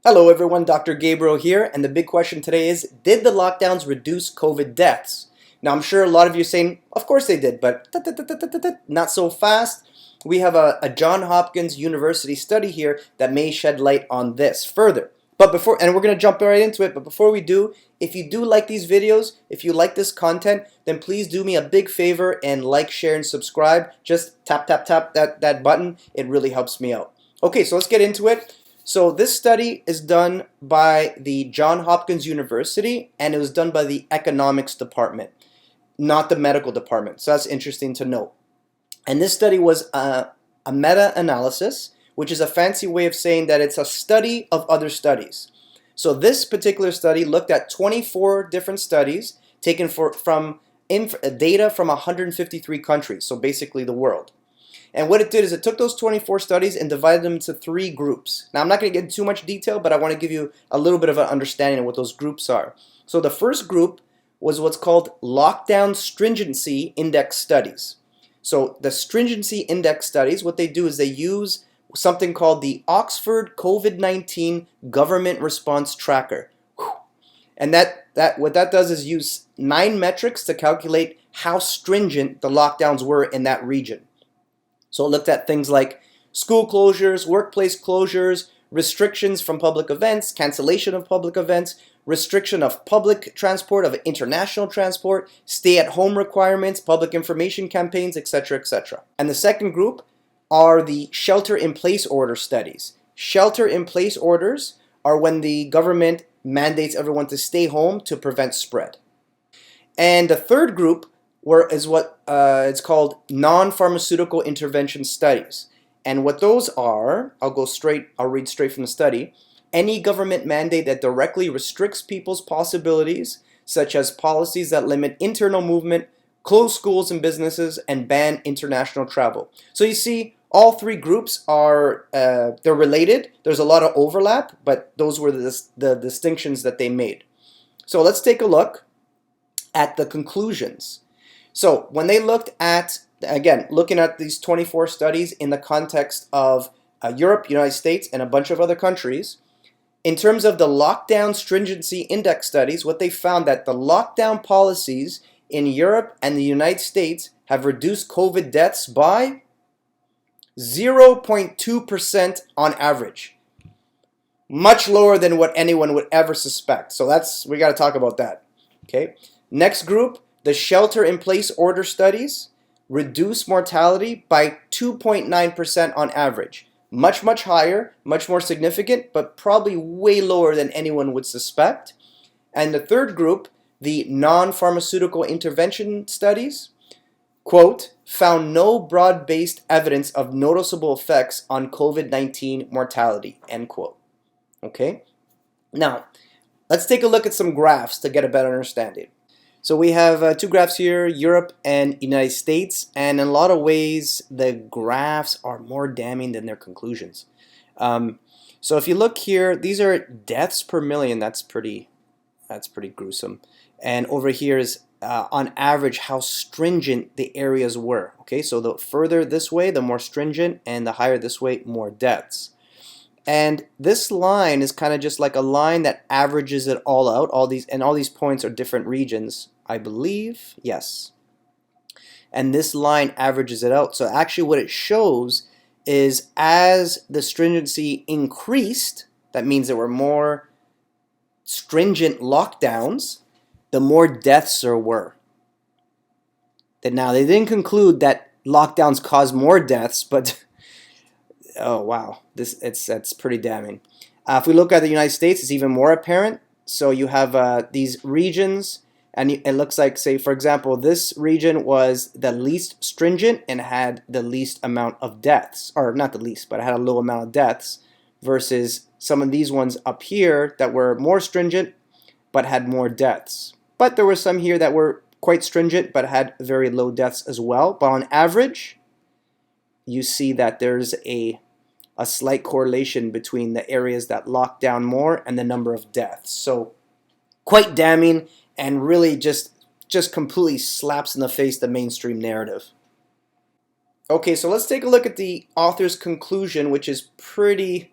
Hello everyone, Dr. Gabriel here, and the big question today is, did the lockdowns reduce COVID deaths? Now I'm sure a lot of you are saying, of course they did, but not so fast. We have a John Hopkins University study here that may shed light on this further. But before, and we're going to jump right into it, but before we do, if you do like these videos, if you like this content, then please do me a big favor and like, share, and subscribe. Just tap that button. It really helps me out. Okay, so let's get into it. So this study is done by the John Hopkins University, and it was done by the economics department, not the medical department. So that's interesting to note. And this study was a meta-analysis, which is a fancy way of saying that it's a study of other studies. So this particular study looked at 24 different studies taken from data from 153 countries, so basically the world. And what it did is it took those 24 studies and divided them into 3 groups. Now I'm not going to get into too much detail, but I want to give you a little bit of an understanding of what those groups are. So the first group was what's called lockdown stringency index studies. So the stringency index studies, what they do is they use something called the Oxford COVID-19 Government Response Tracker. And what that does is use 9 metrics to calculate how stringent the lockdowns were in that region. So it looked at things like school closures, workplace closures, restrictions from public events, cancellation of public events, restriction of public transport, of international transport, stay-at-home requirements, public information campaigns, etc., etc. And the second group are the shelter-in-place order studies. Shelter-in-place orders are when the government mandates everyone to stay home to prevent spread. And the third group is what it's called non-pharmaceutical intervention studies. And what those are, I'll read straight from the study. Any government mandate that directly restricts people's possibilities, such as policies that limit internal movement, close schools and businesses, and ban international travel. So you see, all 3 groups are, they're related. There's a lot of overlap, but those were the distinctions that they made. So let's take a look at the conclusions. So when they looked at, again, looking at these 24 studies in the context of Europe, United States, and a bunch of other countries, in terms of the lockdown stringency index studies, what they found that the lockdown policies in Europe and the United States have reduced COVID deaths by 0.2% on average. Much lower than what anyone would ever suspect. So we got to talk about that. Okay. Next group, the shelter-in-place order studies reduce mortality by 2.9% on average. Much, much higher, much more significant, but probably way lower than anyone would suspect. And the third group, the non-pharmaceutical intervention studies, quote, found no broad-based evidence of noticeable effects on COVID-19 mortality, end quote. Okay? Now, let's take a look at some graphs to get a better understanding. So we have 2 graphs here, Europe and United States, and in a lot of ways the graphs are more damning than their conclusions. So if you look here, these are deaths per million. That's pretty gruesome. And over here is on average how stringent the areas were. Okay, so the further this way, the more stringent, and the higher this way, more deaths. And this line is kind of just like a line that averages it all out. All these points are different regions, I believe. Yes. And this line averages it out. So actually what it shows is as the stringency increased, that means there were more stringent lockdowns, the more deaths there were. Now they didn't conclude that lockdowns cause more deaths, but oh wow, that's pretty damning. If we look at the United States, it's even more apparent. So you have these regions, and it looks like, say, for example, this region was the least stringent and had the least amount of deaths, or not the least, but it had a low amount of deaths, versus some of these ones up here that were more stringent but had more deaths. But there were some here that were quite stringent but had very low deaths as well. But on average, you see that there's a slight correlation between the areas that lock down more and the number of deaths. So quite damning, and really just completely slaps in the face the mainstream narrative. Okay, so let's take a look at the author's conclusion, which is pretty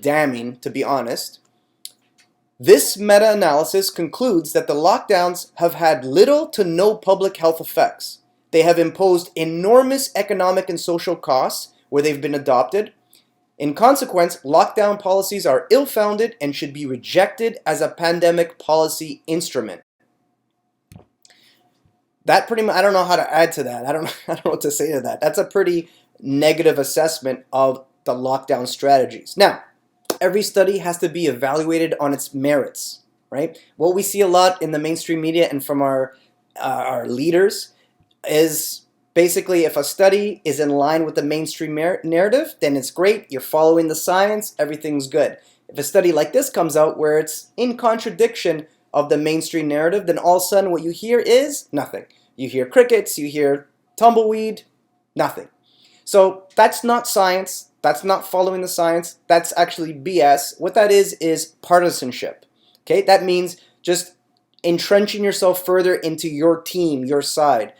damning, to be honest. This meta-analysis concludes that the lockdowns have had little to no public health effects. They have imposed enormous economic and social costs where they've been adopted. In consequence, lockdown policies are ill-founded and should be rejected as a pandemic policy instrument. That pretty much, I don't know how to add to that. I don't know what to say to that. That's a pretty negative assessment of the lockdown strategies. Now, every study has to be evaluated on its merits, right? What we see a lot in the mainstream media and from our leaders is basically if a study is in line with the mainstream narrative, then it's great. You're following the science, everything's good. If a study like this comes out where it's in contradiction of the mainstream narrative, then all of a sudden what you hear is nothing. You hear crickets, you hear tumbleweed, nothing. So that's not science. That's not following the science. That's actually BS. What that is partisanship. Okay, that means just entrenching yourself further into your team, your side.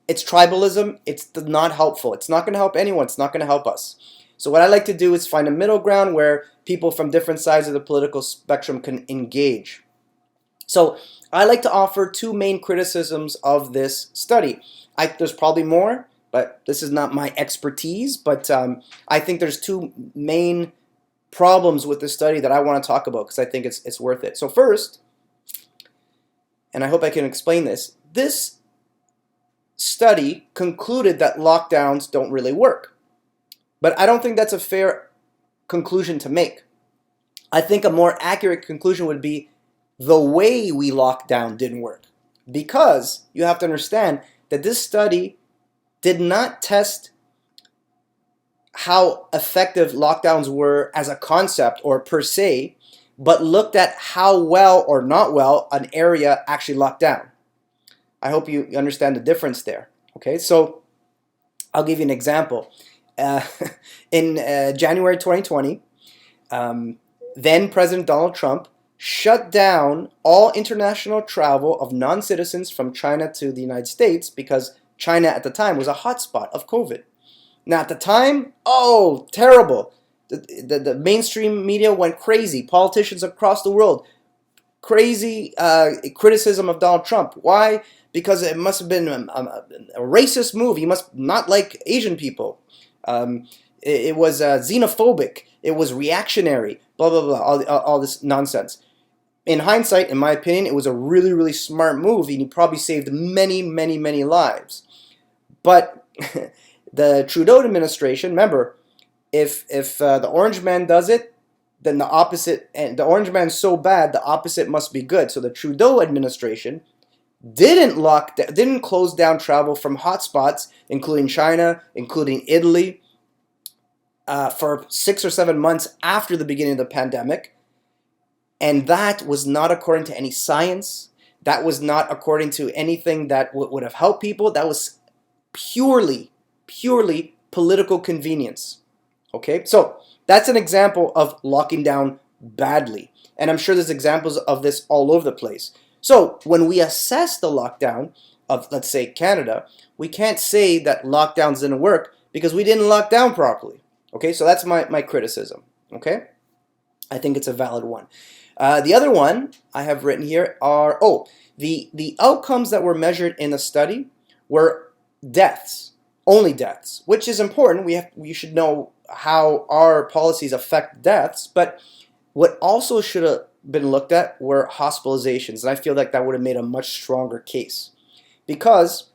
It's tribalism. It's not helpful. It's not going to help anyone. It's not going to help us. So what I like to do is find a middle ground where people from different sides of the political spectrum can engage. So I like to offer two main criticisms of this study. There's probably more, but this is not my expertise. But I think there's two main problems with this study that I want to talk about because I think it's worth it. So first, and I hope I can explain this, this study concluded that lockdowns don't really work. But I don't think that's a fair conclusion to make. I think a more accurate conclusion would be the way we locked down didn't work. Because you have to understand that this study did not test how effective lockdowns were as a concept or per se, but looked at how well or not well an area actually locked down. I hope you understand the difference there. Okay, so I'll give you an example. In January 2020, then President Donald Trump shut down all international travel of non-citizens from China to the United States because China at the time was a hotspot of COVID. Now at the time, oh, terrible. The mainstream media went crazy. Politicians across the world, crazy criticism of Donald Trump. Why? Because it must have been a racist move. He must not like Asian people. It was xenophobic. It was reactionary. Blah, blah, blah. All this nonsense. In hindsight, in my opinion, it was a really, really smart move, and he probably saved many, many, many lives. But the Trudeau administration, remember, if the orange man does it, then the opposite, and the orange man's so bad, the opposite must be good. So the Trudeau administration didn't close down travel from hotspots, including China, including Italy, for 6 or 7 months after the beginning of the pandemic. And that was not according to any science. That was not according to anything that would have helped people. That was purely political convenience. Okay, so that's an example of locking down badly. And I'm sure there's examples of this all over the place. So when we assess the lockdown of, let's say, Canada, we can't say that lockdowns didn't work because we didn't lock down properly. Okay, so that's my criticism. Okay, I think it's a valid one. The other one I have written here are, the outcomes that were measured in the study were deaths, only deaths, which is important. We should know how our policies affect deaths, but what also should have been looked at were hospitalizations, and I feel like that would have made a much stronger case. Because,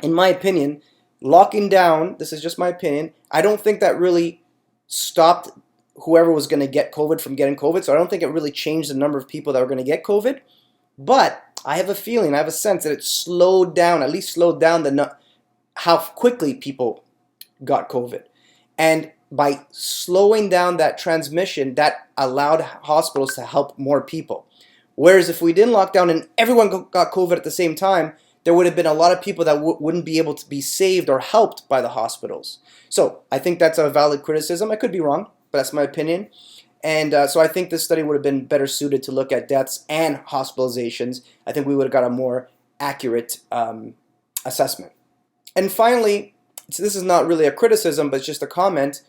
in my opinion, locking down, this is just my opinion, I don't think that really stopped whoever was going to get COVID from getting COVID, so I don't think it really changed the number of people that were going to get COVID, but I have a feeling, I have a sense that it slowed down, at least slowed down how quickly people got COVID. And by slowing down that transmission, that allowed hospitals to help more people. Whereas if we didn't lock down and everyone got COVID at the same time, there would have been a lot of people that wouldn't be able to be saved or helped by the hospitals. So I think that's a valid criticism. I could be wrong, but that's my opinion. And so I think this study would have been better suited to look at deaths and hospitalizations. I think we would have got a more accurate assessment. And finally, so this is not really a criticism, but just a comment.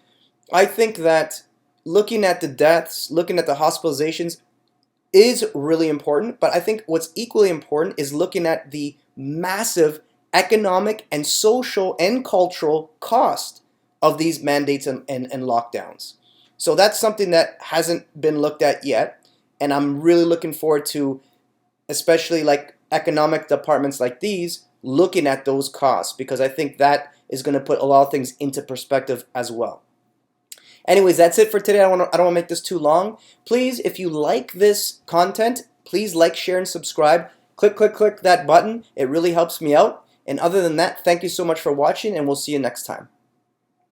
I think that looking at the deaths, looking at the hospitalizations is really important, but I think what's equally important is looking at the massive economic and social and cultural cost of these mandates and lockdowns. So that's something that hasn't been looked at yet, and I'm really looking forward to, especially like economic departments like these, looking at those costs, because I think that is going to put a lot of things into perspective as well. Anyways, that's it for today. I don't want to make this too long. Please, if you like this content, please like, share, and subscribe. Click that button. It really helps me out. And other than that, thank you so much for watching, and we'll see you next time.